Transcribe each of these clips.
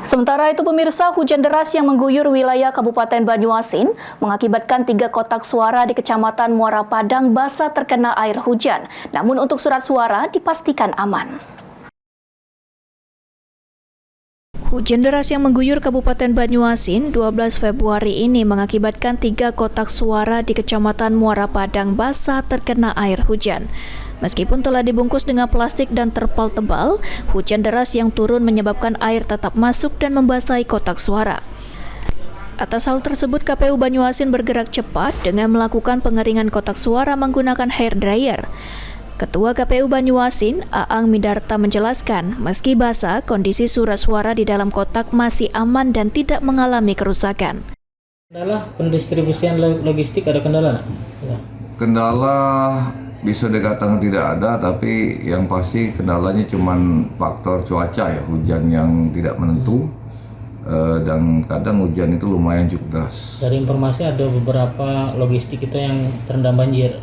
Sementara itu pemirsa, hujan deras yang mengguyur wilayah Kabupaten Banyuasin mengakibatkan 3 kotak suara di Kecamatan Muara Padang basah terkena air hujan. Namun untuk surat suara dipastikan aman. Hujan deras yang mengguyur Kabupaten Banyuasin 12 Februari ini mengakibatkan 3 kotak suara di Kecamatan Muara Padang basah terkena air hujan. Meskipun telah dibungkus dengan plastik dan terpal tebal, hujan deras yang turun menyebabkan air tetap masuk dan membasahi kotak suara. Atas hal tersebut, KPU Banyuasin bergerak cepat dengan melakukan pengeringan kotak suara menggunakan hair dryer. Ketua KPU Banyuasin, Aang Midarta menjelaskan, meski basah, kondisi surat suara di dalam kotak masih aman dan tidak mengalami kerusakan. Kendala pendistribusian logistik ada kendala nak? Kendala bisa dikatakan tidak ada, tapi yang pasti kendalanya cuma faktor cuaca ya, hujan yang tidak menentu dan kadang hujan itu lumayan cukup deras. Dari informasi ada beberapa logistik kita yang terendam banjir,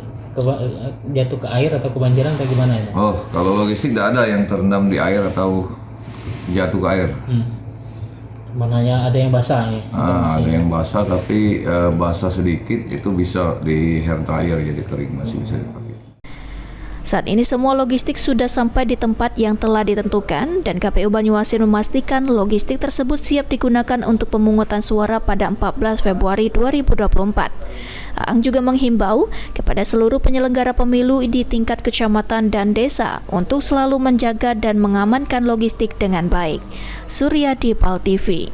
jatuh ke air atau kebanjiran atau gimana itu? Oh, kalau logistik tidak ada yang terendam di air atau jatuh ke air. Mananya ada yang basah ya? Ada yang basah, tapi basah sedikit itu bisa di hair dryer jadi kering, masih bisa dipakai. Saat ini semua logistik sudah sampai di tempat yang telah ditentukan dan KPU Banyuasin memastikan logistik tersebut siap digunakan untuk pemungutan suara pada 14 Februari 2024. Aang juga menghimbau kepada seluruh penyelenggara pemilu di tingkat kecamatan dan desa untuk selalu menjaga dan mengamankan logistik dengan baik. Suryadi, PAL TV.